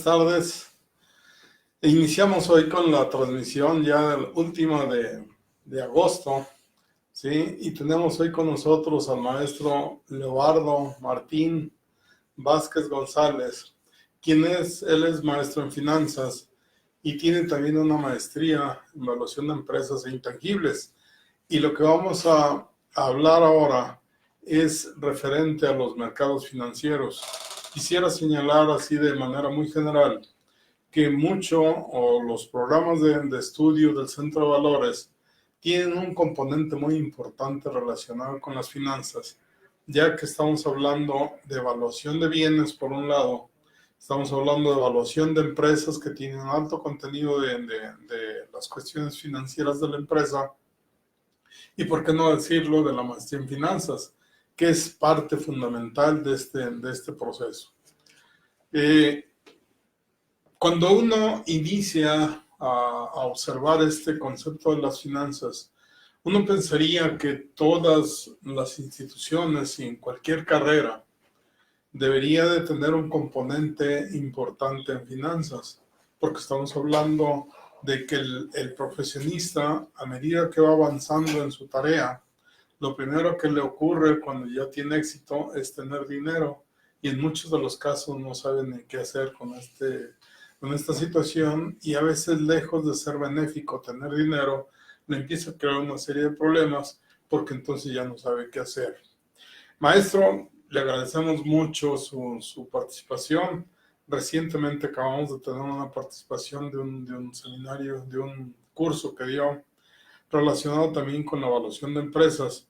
buenas tardes. Iniciamos hoy con la transmisión ya última de agosto, ¿sí? Y tenemos hoy con nosotros al maestro Leobardo Martín Vázquez González, él es maestro en finanzas y tiene también una maestría en evaluación de empresas e intangibles. Y lo que vamos a hablar ahora es referente a los mercados financieros. Quisiera señalar así de manera muy general que los programas de estudio del Centro de Valores tienen un componente muy importante relacionado con las finanzas, ya que estamos hablando de evaluación de bienes por un lado, estamos hablando de evaluación de empresas que tienen alto contenido de las cuestiones financieras de la empresa y por qué no decirlo de la maestría en finanzas, que es parte fundamental de este proceso. Cuando uno inicia a observar este concepto de las finanzas, uno pensaría que todas las instituciones y en cualquier carrera debería de tener un componente importante en finanzas, porque estamos hablando de que el profesionista, a medida que va avanzando en su tarea, lo primero que le ocurre cuando ya tiene éxito es tener dinero, y en muchos de los casos no saben ni qué hacer con esta situación, y a veces, lejos de ser benéfico tener dinero, le empieza a crear una serie de problemas porque entonces ya no sabe qué hacer. Maestro, le agradecemos mucho su participación. Recientemente acabamos de tener una participación de un seminario, de un curso que dio relacionado también con la evaluación de empresas.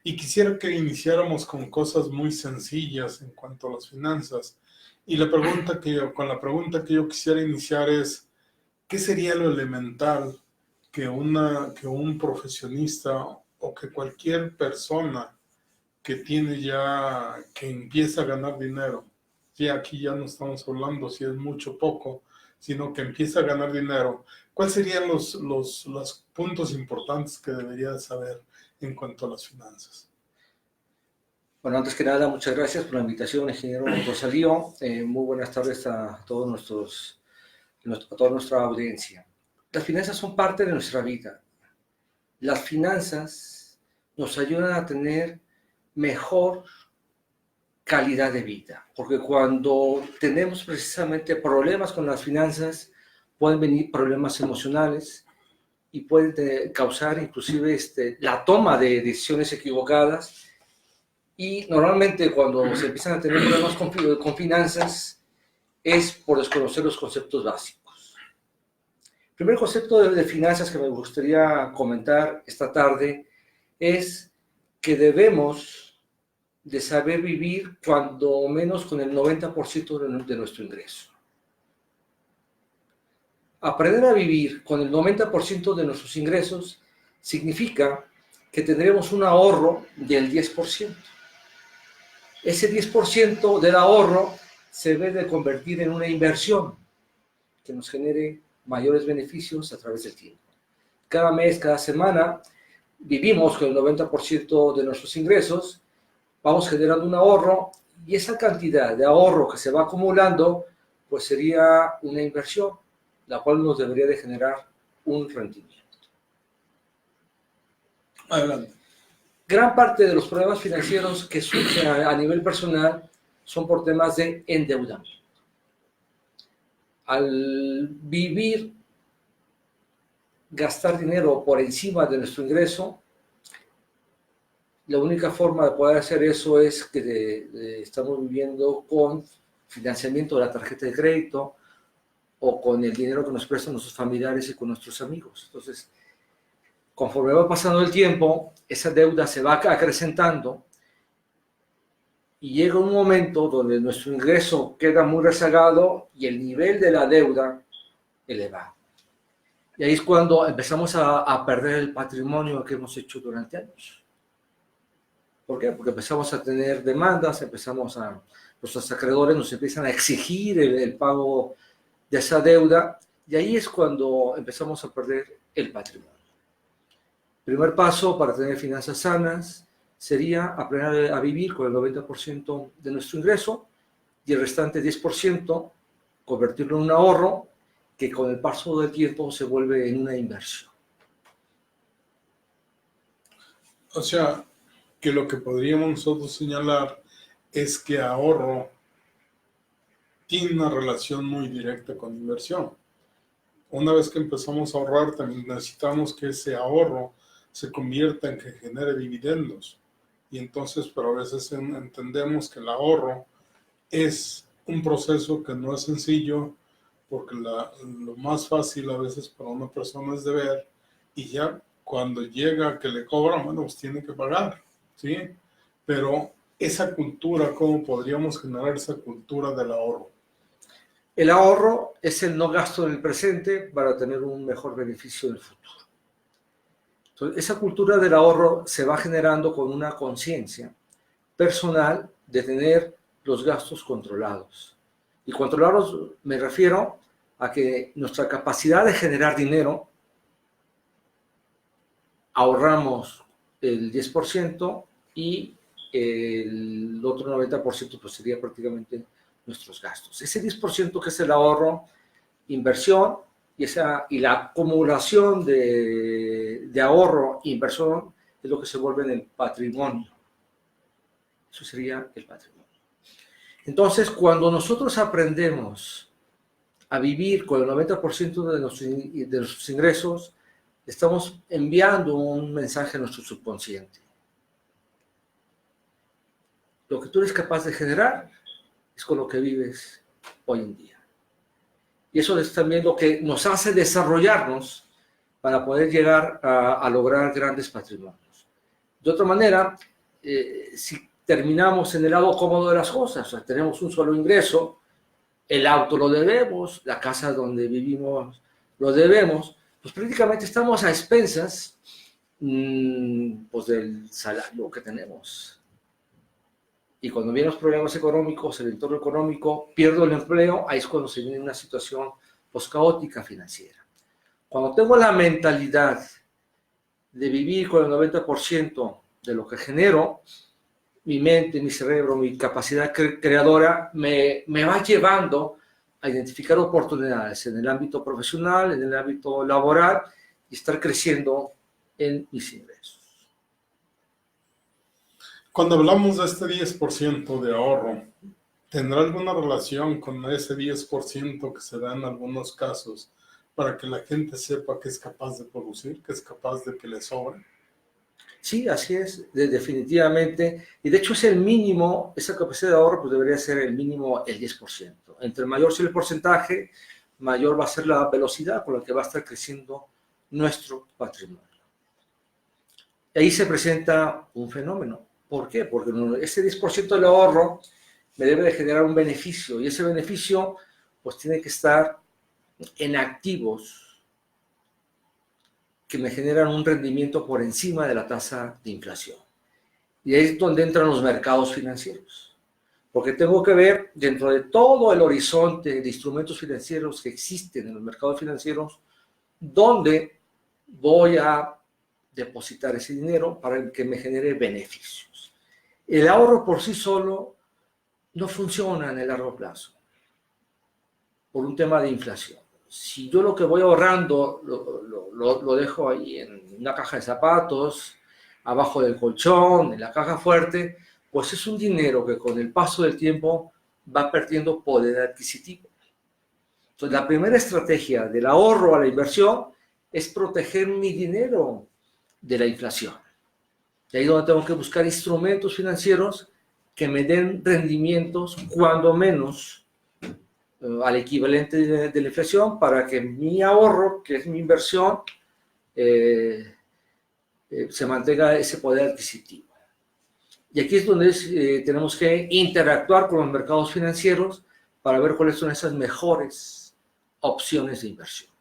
Y quisiera que iniciáramos con cosas muy sencillas en cuanto a las finanzas. Y con la pregunta que yo quisiera iniciar es, ¿qué sería lo elemental que un profesionista o que cualquier persona que empieza a ganar dinero, y aquí ya no estamos hablando si es mucho o poco, sino que empieza a ganar dinero, ¿cuáles serían los puntos importantes que debería de saber en cuanto a las finanzas? Bueno, antes que nada, muchas gracias por la invitación, ingeniero Rosalío. Muy buenas tardes a toda nuestra audiencia. Las finanzas son parte de nuestra vida. Las finanzas nos ayudan a tener mejor calidad de vida, porque cuando tenemos precisamente problemas con las finanzas, pueden venir problemas emocionales y pueden causar inclusive la toma de decisiones equivocadas. Y normalmente cuando se empiezan a tener problemas con finanzas es por desconocer los conceptos básicos. El primer concepto de finanzas que me gustaría comentar esta tarde es que debemos de saber vivir cuando menos con el 90% de nuestro ingreso. Aprender a vivir con el 90% de nuestros ingresos significa que tendremos un ahorro del 10%. Ese 10% del ahorro se debe de convertir en una inversión que nos genere mayores beneficios a través del tiempo. Cada mes, cada semana, vivimos con el 90% de nuestros ingresos, vamos generando un ahorro y esa cantidad de ahorro que se va acumulando, pues sería una inversión, la cual nos debería de generar un rendimiento. Adelante. Gran parte de los problemas financieros que surgen a nivel personal son por temas de endeudamiento. Al gastar dinero por encima de nuestro ingreso, la única forma de poder hacer eso es que estamos viviendo con financiamiento de la tarjeta de crédito o con el dinero que nos prestan nuestros familiares y con nuestros amigos. Entonces, conforme va pasando el tiempo, esa deuda se va acrecentando y llega un momento donde nuestro ingreso queda muy rezagado y el nivel de la deuda elevado. Y ahí es cuando empezamos a perder el patrimonio que hemos hecho durante años. ¿Por qué? Porque empezamos a tener demandas, nuestros acreedores nos empiezan a exigir el pago de esa deuda y ahí es cuando empezamos a perder el patrimonio. El primer paso para tener finanzas sanas sería aprender a vivir con el 90% de nuestro ingreso y el restante 10% convertirlo en un ahorro que con el paso del tiempo se vuelve en una inversión. O sea, que lo que podríamos nosotros señalar es que ahorro tiene una relación muy directa con inversión. Una vez que empezamos a ahorrar, también necesitamos que ese ahorro se convierta en que genere dividendos. Y entonces, pero a veces entendemos que el ahorro es un proceso que no es sencillo, porque lo más fácil a veces para una persona es deber, y ya cuando llega a que le cobran, bueno, pues tiene que pagar, ¿sí? Pero esa cultura, ¿cómo podríamos generar esa cultura del ahorro? El ahorro es el no gasto en el presente para tener un mejor beneficio en el futuro. Entonces, esa cultura del ahorro se va generando con una conciencia personal de tener los gastos controlados. Y controlados me refiero a que nuestra capacidad de generar dinero, ahorramos el 10% y el otro 90% pues sería prácticamente nuestros gastos. Ese 10% que es el ahorro, inversión y la acumulación de ahorro e inversión es lo que se vuelve en el patrimonio. Eso sería el patrimonio. Entonces, cuando nosotros aprendemos a vivir con el 90% de nuestros ingresos, estamos enviando un mensaje a nuestro subconsciente. Lo que tú eres capaz de generar es con lo que vives hoy en día. Y eso es también lo que nos hace desarrollarnos para poder llegar a lograr grandes patrimonios. De otra manera, si terminamos en el lado cómodo de las cosas, o sea, tenemos un solo ingreso, el auto lo debemos, la casa donde vivimos lo debemos, pues prácticamente estamos a expensas pues del salario que tenemos. Y cuando vienen los problemas económicos, el entorno económico, pierdo el empleo, ahí es cuando se viene una situación pues caótica financiera. Cuando tengo la mentalidad de vivir con el 90% de lo que genero, mi mente, mi cerebro, mi capacidad creadora me va llevando a identificar oportunidades en el ámbito profesional, en el ámbito laboral y estar creciendo en mis ingresos. Cuando hablamos de este 10% de ahorro, ¿tendrá alguna relación con ese 10% que se da en algunos casos para que la gente sepa que es capaz de producir, que es capaz de que le sobre? Sí, así es, definitivamente. Y de hecho es el mínimo, esa capacidad de ahorro pues debería ser el mínimo el 10%. Entre mayor sea el porcentaje, mayor va a ser la velocidad con la que va a estar creciendo nuestro patrimonio. Y ahí se presenta un fenómeno. ¿Por qué? Porque ese 10% del ahorro me debe de generar un beneficio y ese beneficio pues tiene que estar en activos que me generan un rendimiento por encima de la tasa de inflación. Y ahí es donde entran los mercados financieros. Porque tengo que ver dentro de todo el horizonte de instrumentos financieros que existen en los mercados financieros, dónde voy a depositar ese dinero para que me genere beneficios. El ahorro por sí solo no funciona en el largo plazo por un tema de inflación. Si yo lo que voy ahorrando lo dejo ahí en una caja de zapatos, abajo del colchón, en la caja fuerte, pues es un dinero que con el paso del tiempo va perdiendo poder adquisitivo. Entonces, la primera estrategia del ahorro a la inversión es proteger mi dinero de la inflación. Y ahí es donde tengo que buscar instrumentos financieros que me den rendimientos, cuando menos, al equivalente de la inflación, para que mi ahorro, que es mi inversión, se mantenga ese poder adquisitivo. Y aquí es donde tenemos que interactuar con los mercados financieros para ver cuáles son esas mejores opciones de inversión.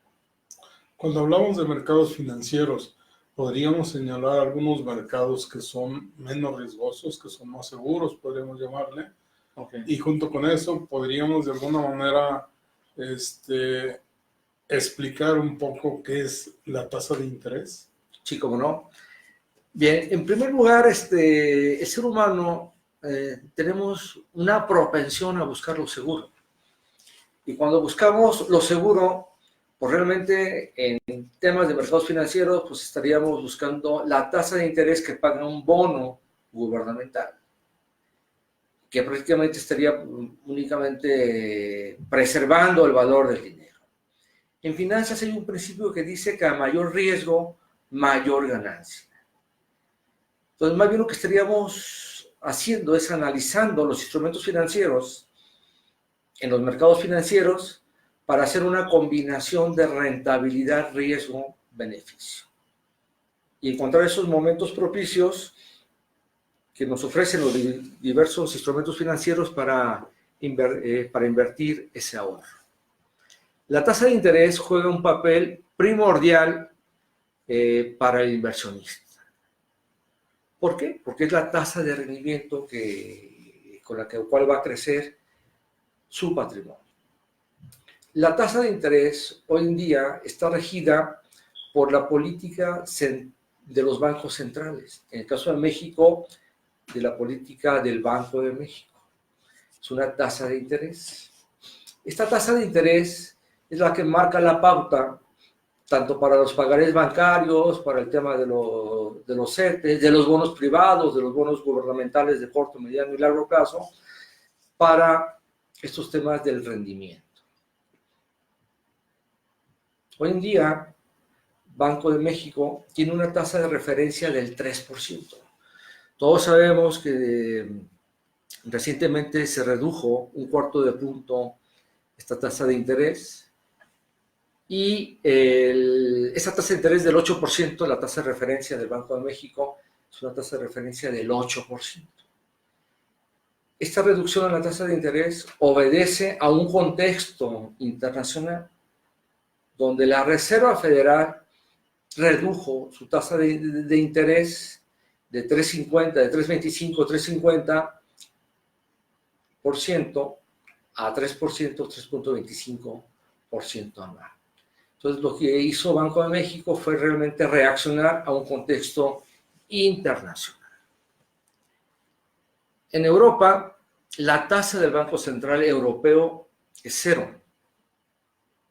Cuando hablamos de mercados financieros, podríamos señalar algunos mercados que son menos riesgosos, que son más seguros, podríamos llamarle. Okay. Y junto con eso, podríamos de alguna manera explicar un poco qué es la tasa de interés. Sí, cómo no. Bien, en primer lugar, el ser humano tenemos una propensión a buscar lo seguro. Y cuando buscamos lo seguro, pues realmente en temas de mercados financieros, pues estaríamos buscando la tasa de interés que paga un bono gubernamental, que prácticamente estaría únicamente preservando el valor del dinero. En finanzas hay un principio que dice que a mayor riesgo, mayor ganancia. Entonces, más bien lo que estaríamos haciendo es analizando los instrumentos financieros en los mercados financieros para hacer una combinación de rentabilidad, riesgo, beneficio. Y encontrar esos momentos propicios que nos ofrecen los diversos instrumentos financieros para invertir ese ahorro. La tasa de interés juega un papel primordial para el inversionista. ¿Por qué? Porque es la tasa de rendimiento con la cual va a crecer su patrimonio. La tasa de interés hoy en día está regida por la política de los bancos centrales. En el caso de México, de la política del Banco de México. Es una tasa de interés. Esta tasa de interés es la que marca la pauta tanto para los pagarés bancarios, para el tema de los CETES, de los bonos privados, de los bonos gubernamentales de corto, mediano y largo plazo, para estos temas del rendimiento. Hoy en día, Banco de México tiene una tasa de referencia del 3%. Todos sabemos que recientemente se redujo 1/4 punto esta tasa de interés y esa tasa de interés del 8%, la tasa de referencia del Banco de México, es una tasa de referencia del 8%. Esta reducción en la tasa de interés obedece a un contexto internacional donde la Reserva Federal redujo su tasa de interés de 3.50, de 3.25, 3.50% a 3%, 3.25% anual. Entonces, lo que hizo Banco de México fue realmente reaccionar a un contexto internacional. En Europa, la tasa del Banco Central Europeo es 0.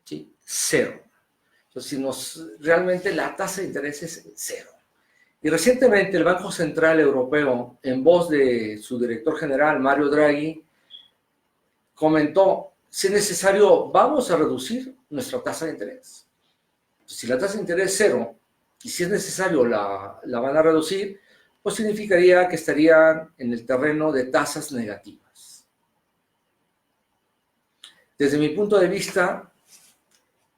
¿Sí? 0. Entonces, realmente la tasa de interés es 0. Y recientemente el Banco Central Europeo, en voz de su director general, Mario Draghi, comentó, si es necesario, vamos a reducir nuestra tasa de interés. Si la tasa de interés es 0, y si es necesario la van a reducir, pues significaría que estarían en el terreno de tasas negativas. Desde mi punto de vista,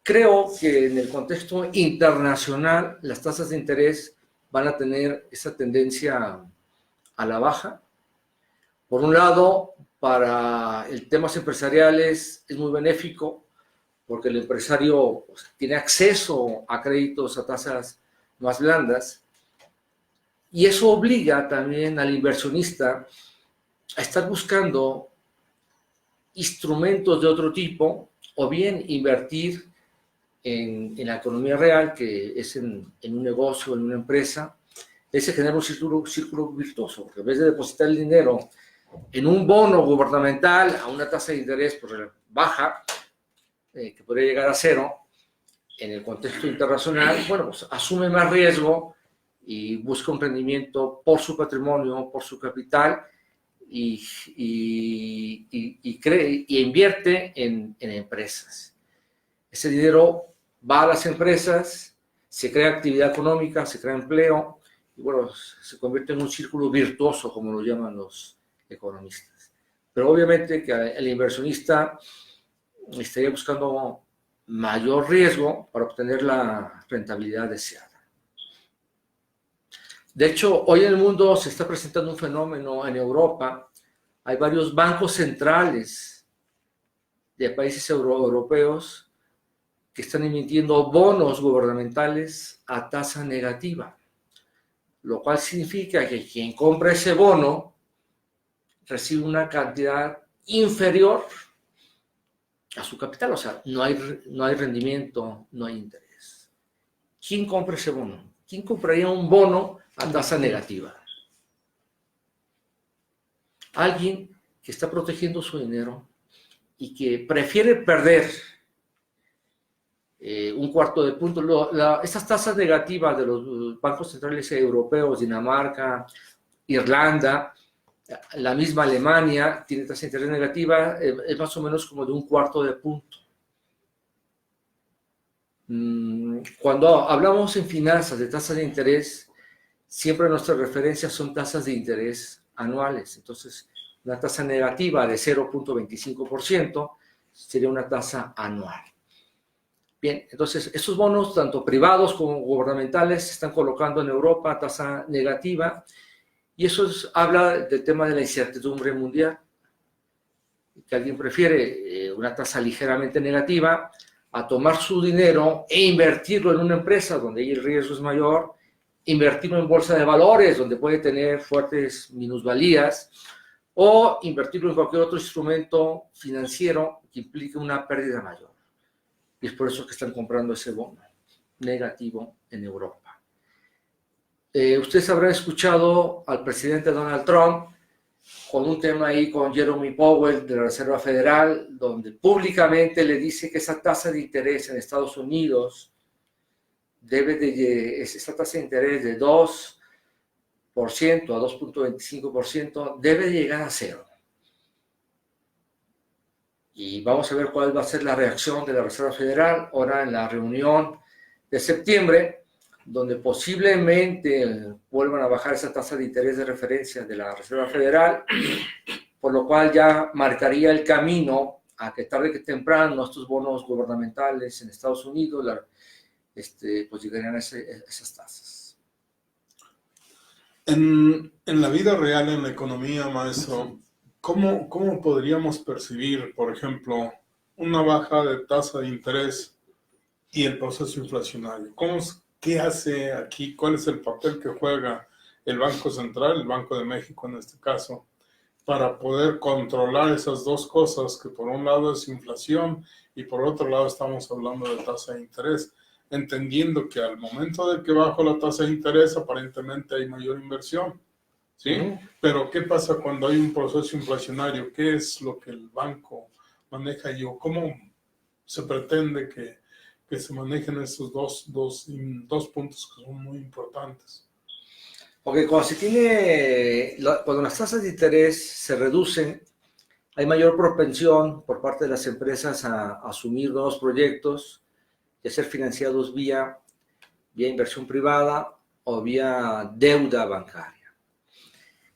creo que en el contexto internacional las tasas de interés van a tener esa tendencia a la baja. Por un lado, para el temas empresariales es muy benéfico porque el empresario tiene acceso a créditos a tasas más blandas y eso obliga también al inversionista a estar buscando instrumentos de otro tipo o bien invertir en la economía real, que es en un negocio, en una empresa. Se genera un círculo virtuoso, porque en vez de depositar el dinero en un bono gubernamental a una tasa de interés baja, que podría llegar a 0, en el contexto internacional, bueno, pues asume más riesgo y busca un rendimiento por su patrimonio, por su capital y invierte en empresas. Ese dinero va a las empresas, se crea actividad económica, se crea empleo y bueno, se convierte en un círculo virtuoso, como lo llaman los economistas. Pero obviamente que el inversionista estaría buscando mayor riesgo para obtener la rentabilidad deseada. De hecho, hoy en el mundo se está presentando un fenómeno en Europa. Hay varios bancos centrales de países europeos que están emitiendo bonos gubernamentales a tasa negativa, lo cual significa que quien compra ese bono recibe una cantidad inferior a su capital, o sea, no hay rendimiento, no hay interés. ¿Quién compra ese bono? ¿Quién compraría un bono a tasa negativa? Alguien que está protegiendo su dinero y que prefiere perder un cuarto de punto. Estas tasas negativas de los bancos centrales europeos, Dinamarca, Irlanda, la misma Alemania tiene tasa de interés negativa, es más o menos como de un cuarto de punto. Cuando hablamos en finanzas de tasas de interés, siempre nuestras referencias son tasas de interés anuales. Entonces, una tasa negativa de 0.25% sería una tasa anual. Bien, entonces, esos bonos, tanto privados como gubernamentales, se están colocando en Europa a tasa negativa, y eso habla del tema de la incertidumbre mundial, que alguien prefiere una tasa ligeramente negativa a tomar su dinero e invertirlo en una empresa donde ahí el riesgo es mayor, invertirlo en bolsa de valores, donde puede tener fuertes minusvalías, o invertirlo en cualquier otro instrumento financiero que implique una pérdida mayor. Y es por eso que están comprando ese bono negativo en Europa. Ustedes habrán escuchado al presidente Donald Trump con un tema ahí con Jerome Powell de la Reserva Federal, donde públicamente le dice que esa tasa de interés en Estados Unidos esa tasa de interés de 2% a 2.25% debe llegar a cero. Y vamos a ver cuál va a ser la reacción de la Reserva Federal ahora en la reunión de septiembre, donde posiblemente vuelvan a bajar esa tasa de interés de referencia de la Reserva Federal, por lo cual ya marcaría el camino a que tarde que temprano estos bonos gubernamentales en Estados Unidos pues llegarían a esas tasas. En la vida real, en la economía, maestro, ¿cómo podríamos percibir, por ejemplo, una baja de tasa de interés y el proceso inflacionario? ¿Qué hace aquí? ¿Cuál es el papel que juega el Banco Central, el Banco de México en este caso, para poder controlar esas dos cosas, que por un lado es inflación y por otro lado estamos hablando de tasa de interés? Entendiendo que al momento de que bajo la tasa de interés, aparentemente hay mayor inversión, ¿sí? Pero ¿qué pasa cuando hay un proceso inflacionario? ¿Qué es lo que el banco maneja y cómo se pretende que se manejen estos dos puntos que son muy importantes? Porque cuando las tasas de interés se reducen, hay mayor propensión por parte de las empresas a asumir nuevos proyectos y a ser financiados vía inversión privada o vía deuda bancaria.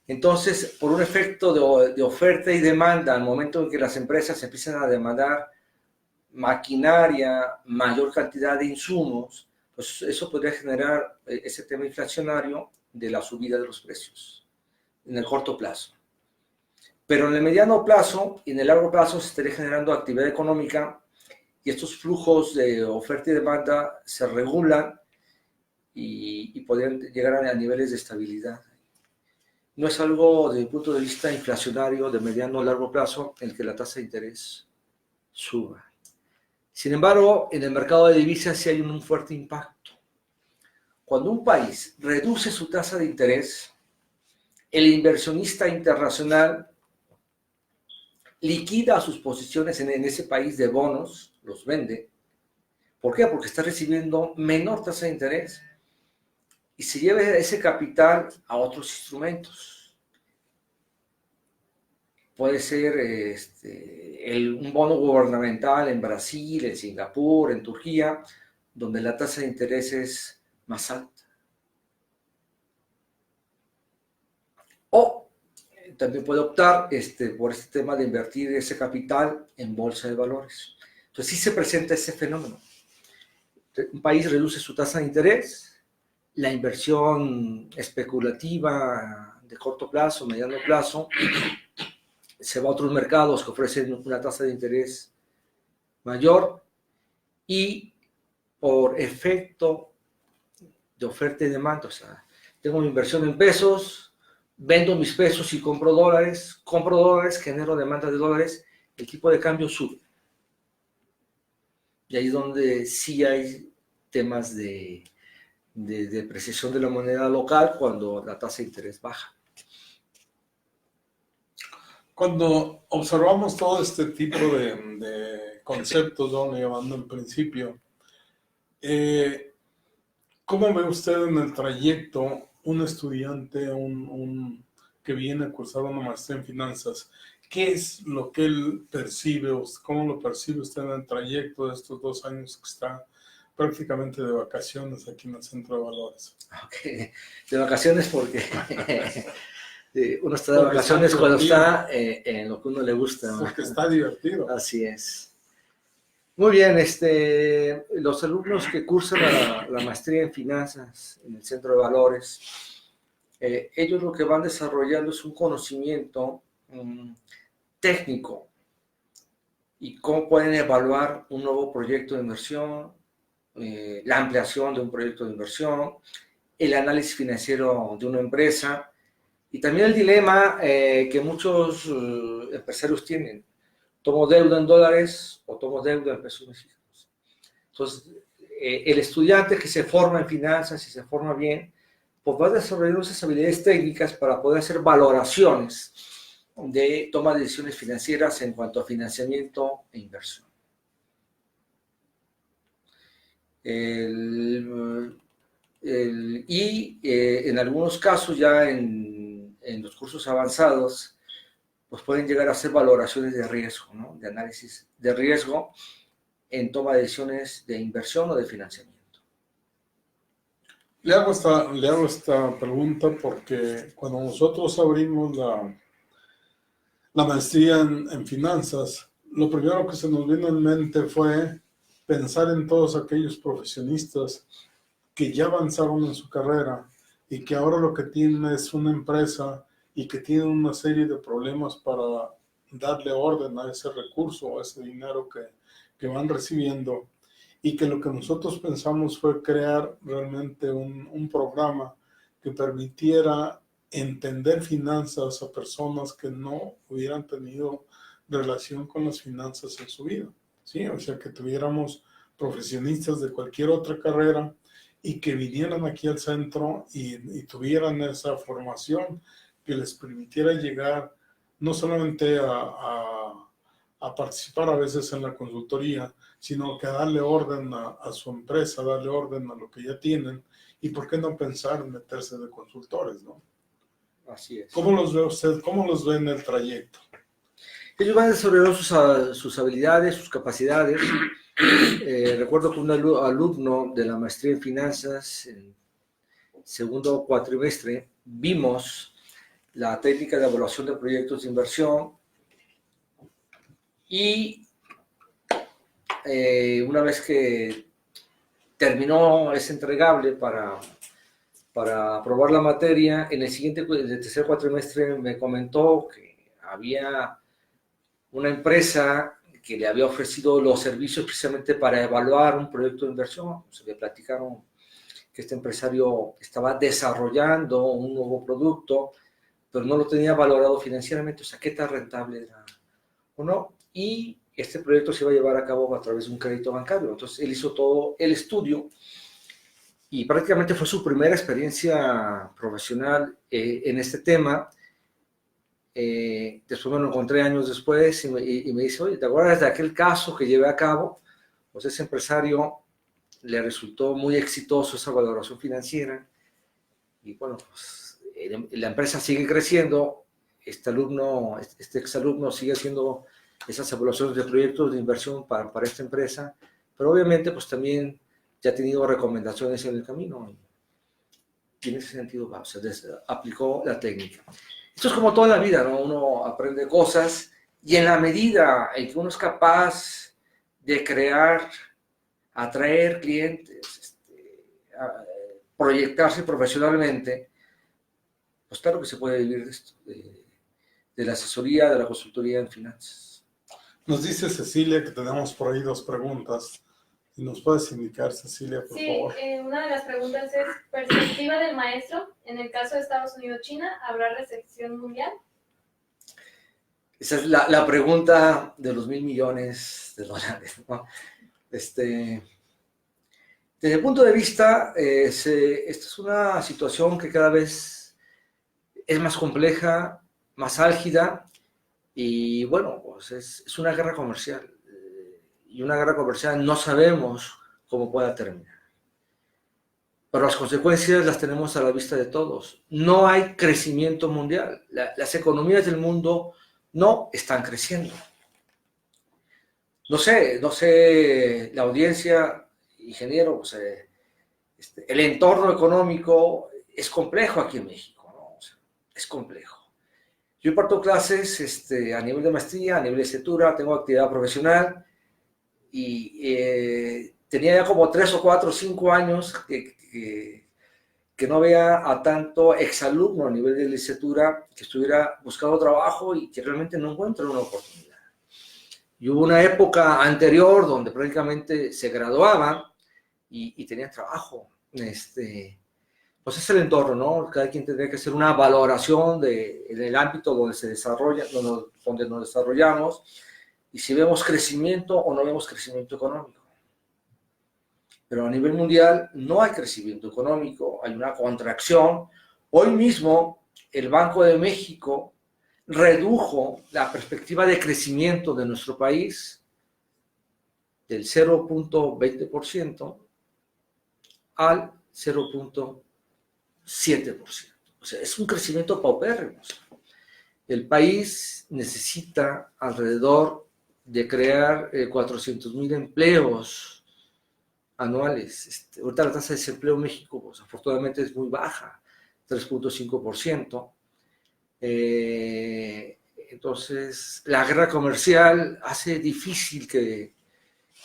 Entonces, por un efecto de oferta y demanda, al momento en que las empresas empiezan a demandar maquinaria, mayor cantidad de insumos, pues eso podría generar ese tema inflacionario de la subida de los precios en el corto plazo. Pero en el mediano plazo y en el largo plazo se estaría generando actividad económica y estos flujos de oferta y demanda se regulan y podrían llegar a niveles de estabilidad. No es algo, desde mi punto de vista, inflacionario de mediano o largo plazo en el que la tasa de interés suba. Sin embargo, en el mercado de divisas sí hay un fuerte impacto. Cuando un país reduce su tasa de interés, el inversionista internacional liquida sus posiciones en ese país de bonos, los vende. ¿Por qué? Porque está recibiendo menor tasa de interés y se lleva ese capital a otros instrumentos. Puede ser un bono gubernamental en Brasil, en Singapur, en Turquía, donde la tasa de interés es más alta. O también puede optar por este tema de invertir ese capital en bolsa de valores. Entonces sí se presenta ese fenómeno. Un país reduce su tasa de interés, la inversión especulativa de corto plazo, mediano plazo, se va a otros mercados que ofrecen una tasa de interés mayor y por efecto de oferta y demanda, o sea, tengo mi inversión en pesos, vendo mis pesos y compro dólares, genero demanda de dólares, el tipo de cambio sube. Y ahí es donde sí hay temas de depreciación de la moneda local cuando la tasa de interés baja. Cuando observamos todo este tipo de conceptos, ¿no? Llevando en principio, ¿cómo ve usted en el trayecto un estudiante que viene a cursar una maestría en finanzas? ¿Qué es lo que él percibe? ¿Cómo lo percibe usted en el trayecto de estos 2 años que está prácticamente de vacaciones aquí en el Centro de Valores? Okay. De vacaciones porque uno está de vacaciones cuando está en lo que uno le gusta. Porque está divertido. Así es. Muy bien, los alumnos que cursan la maestría en finanzas en el Centro de Valores, ellos lo que van desarrollando es un conocimiento técnico y cómo pueden evaluar un nuevo proyecto de inversión, la ampliación de un proyecto de inversión, el análisis financiero de una empresa y también el dilema que muchos empresarios tienen. ¿Tomo deuda en dólares o tomo deuda en pesos mexicanos? Entonces, el estudiante que se forma en finanzas y se forma bien, pues va a desarrollar esas habilidades técnicas para poder hacer valoraciones de toma de decisiones financieras en cuanto a financiamiento e inversión. En algunos casos ya en los cursos avanzados, pues pueden llegar a hacer valoraciones de riesgo, ¿no? De análisis de riesgo en toma de decisiones de inversión o de financiamiento. Le hago esta pregunta porque cuando nosotros abrimos la maestría en finanzas, lo primero que se nos vino en mente fue pensar en todos aquellos profesionistas que ya avanzaron en su carrera y que ahora lo que tienen es una empresa y que tienen una serie de problemas para darle orden a ese recurso, a ese dinero que van recibiendo, y que lo que nosotros pensamos fue crear realmente un programa que permitiera entender finanzas a personas que no hubieran tenido relación con las finanzas en su vida, ¿sí? O sea, que tuviéramos profesionistas de cualquier otra carrera y que vinieran aquí al centro y tuvieran esa formación que les permitiera llegar no solamente a participar a veces en la consultoría, sino que a darle orden a su empresa, darle orden a lo que ya tienen, y por qué no pensar en meterse de consultores, ¿no? Así es. ¿Cómo los ve usted? ¿Cómo los ve en el trayecto? Ellos van desarrollando sus habilidades, sus capacidades. Recuerdo que un alumno de la maestría en finanzas, en segundo cuatrimestre, vimos la técnica de evaluación de proyectos de inversión y una vez que terminó ese entregable para aprobar la materia, en el tercer cuatrimestre me comentó que había una empresa que le había ofrecido los servicios precisamente para evaluar un proyecto de inversión. Se le platicaron que este empresario estaba desarrollando un nuevo producto, pero no lo tenía valorado financieramente, o sea, qué tan rentable era o no. Y este proyecto se iba a llevar a cabo a través de un crédito bancario. Entonces, él hizo todo el estudio y prácticamente fue su primera experiencia profesional en este tema. Después me lo encontré años después y me dice, oye, ¿te acuerdas de aquel caso que llevé a cabo? Pues ese empresario le resultó muy exitoso esa valoración financiera y bueno, pues la empresa sigue creciendo, este exalumno sigue haciendo esas evaluaciones de proyectos de inversión para esta empresa, pero obviamente pues también ya ha tenido recomendaciones en el camino y en ese sentido o sea, aplicó la técnica. Esto es como toda la vida, ¿no? Uno aprende cosas y en la medida en que uno es capaz de crear, atraer clientes, proyectarse profesionalmente, pues claro que se puede vivir de esto, de la asesoría, de la consultoría en finanzas. Nos dice Cecilia que tenemos por ahí 2 preguntas. Si nos puedes indicar, Cecilia, por favor. Sí, una de las preguntas es, perspectiva del maestro, en el caso de Estados Unidos-China, ¿habrá recesión mundial? Esa es la pregunta de los $1,000 millones, ¿no? Desde el punto de vista, esta es una situación que cada vez es más compleja, más álgida, Y bueno, pues es una guerra comercial. Y una guerra comercial no sabemos cómo pueda terminar. Pero las consecuencias las tenemos a la vista de todos. No hay crecimiento mundial. Las economías del mundo no están creciendo. No sé, la audiencia, ingeniero, pues, el entorno económico es complejo aquí en México, ¿no? O sea, es complejo. Yo imparto clases a nivel de maestría, a nivel de licenciatura, tengo actividad profesional y tenía ya como 3 o 4 o 5 años que no veía a tanto exalumno a nivel de licenciatura que estuviera buscando trabajo y que realmente no encuentra una oportunidad. Y hubo una época anterior donde prácticamente se graduaban y tenían trabajo. Pues es el entorno, ¿no? Cada quien tendría que hacer una valoración en el ámbito donde se desarrolla, donde nos desarrollamos, y si vemos crecimiento o no vemos crecimiento económico. Pero a nivel mundial no hay crecimiento económico, hay una contracción. Hoy mismo el Banco de México redujo la perspectiva de crecimiento de nuestro país del 0.20% al 0.7%. O sea, es un crecimiento paupérrimo. El país necesita alrededor de crear 400,000 empleos anuales. Ahorita la tasa de desempleo en México, pues, afortunadamente es muy baja, 3.5%. Entonces, la guerra comercial hace difícil que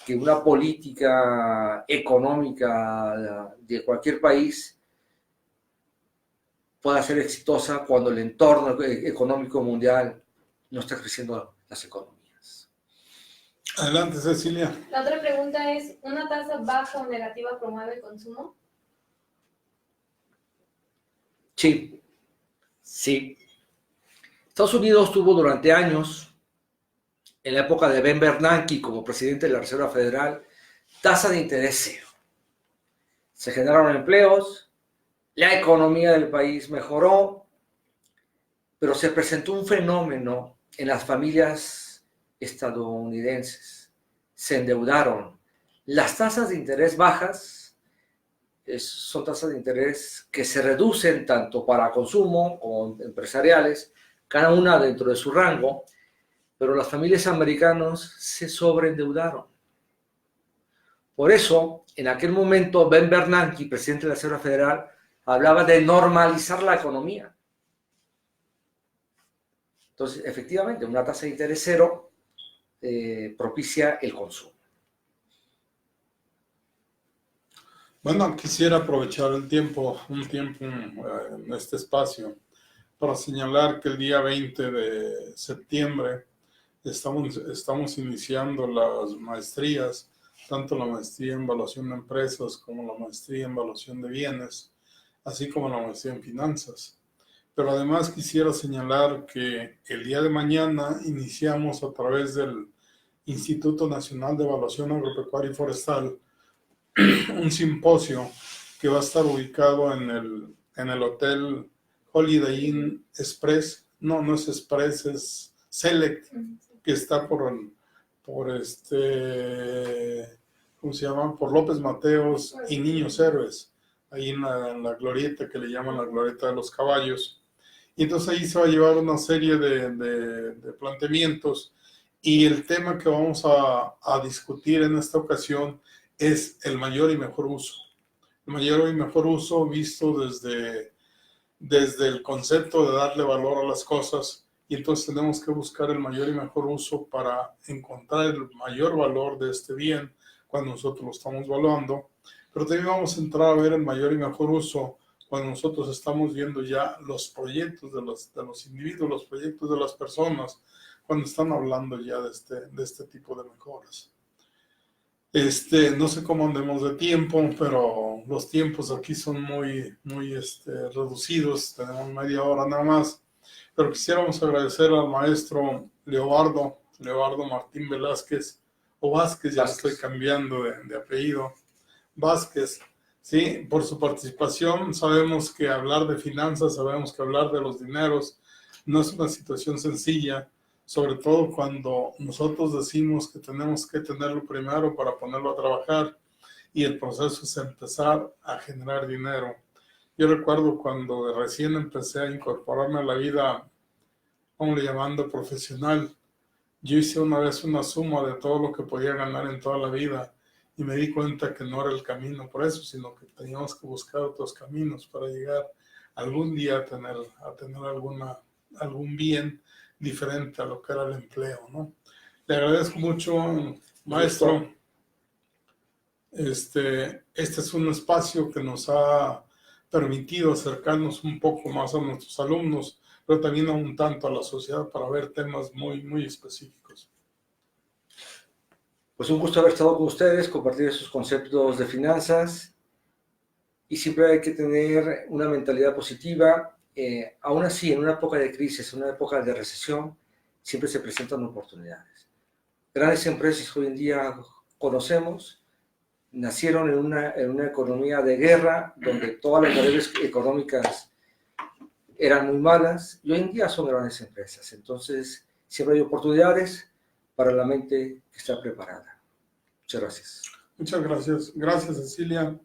una política económica de cualquier país pueda ser exitosa cuando el entorno económico mundial no está creciendo las economías. Adelante, Cecilia. La otra pregunta es, ¿una tasa baja o negativa promueve el consumo? Sí. Estados Unidos tuvo durante años, en la época de Ben Bernanke como presidente de la Reserva Federal, tasa de interés cero. Se generaron empleos, la economía del país mejoró, pero se presentó un fenómeno en las familias estadounidenses. Se endeudaron. Las tasas de interés bajas son tasas de interés que se reducen tanto para consumo como empresariales, cada una dentro de su rango, pero las familias americanas se sobreendeudaron. Por eso, en aquel momento, Ben Bernanke, presidente de la Reserva Federal, hablaba de normalizar la economía. Entonces, efectivamente, una tasa de interés cero propicia el consumo. Bueno, quisiera aprovechar un tiempo en este espacio para señalar que el día 20 de septiembre estamos iniciando las maestrías, tanto la maestría en evaluación de empresas como la maestría en evaluación de bienes, así como la maestría en finanzas. Pero además quisiera señalar que el día de mañana iniciamos a través del Instituto Nacional de Evaluación Agropecuaria y Forestal un simposio que va a estar ubicado en el Hotel Holiday Inn Express. No es Express, es Select, que está ¿cómo se llama? Por López Mateos y Niños Héroes, ahí en la glorieta que le llaman la glorieta de los caballos. Y entonces ahí se va a llevar una serie de planteamientos, y el tema que vamos a discutir en esta ocasión es el mayor y mejor uso. El mayor y mejor uso visto desde el concepto de darle valor a las cosas, y entonces tenemos que buscar el mayor y mejor uso para encontrar el mayor valor de este bien cuando nosotros lo estamos evaluando. Pero también vamos a entrar a ver el mayor y mejor uso cuando nosotros estamos viendo ya los proyectos de los individuos, los proyectos de las personas, cuando están hablando ya de este tipo de mejoras. No sé cómo andemos de tiempo, pero los tiempos aquí son muy reducidos, tenemos media hora nada más. Pero quisiéramos agradecer al maestro Leobardo Martín Velázquez, o Vázquez, ya estoy cambiando de apellido, Vázquez, ¿sí? Por su participación. Sabemos que hablar de finanzas, sabemos que hablar de los dineros no es una situación sencilla. sobre todo cuando nosotros decimos que tenemos que tenerlo primero para ponerlo a trabajar y el proceso es empezar a generar dinero. Yo recuerdo cuando recién empecé a incorporarme a la vida, vamos llamando profesional, yo hice una vez una suma de todo lo que podía ganar en toda la vida y me di cuenta que no era el camino por eso, sino que teníamos que buscar otros caminos para llegar algún día a tener algún bien diferente a lo que era el empleo, ¿no? Le agradezco mucho, maestro. Este es un espacio que nos ha permitido acercarnos un poco más a nuestros alumnos, pero también a un tanto a la sociedad para ver temas muy, muy específicos. Pues un gusto haber estado con ustedes, compartir esos conceptos de finanzas y siempre hay que tener una mentalidad positiva. Aún así, en una época de crisis, en una época de recesión, siempre se presentan oportunidades. Grandes empresas hoy en día conocemos, nacieron en una economía de guerra, donde todas las variables económicas eran muy malas, y hoy en día son grandes empresas. Entonces, siempre hay oportunidades para la mente que está preparada. Muchas gracias. Muchas gracias. Gracias, Cecilia.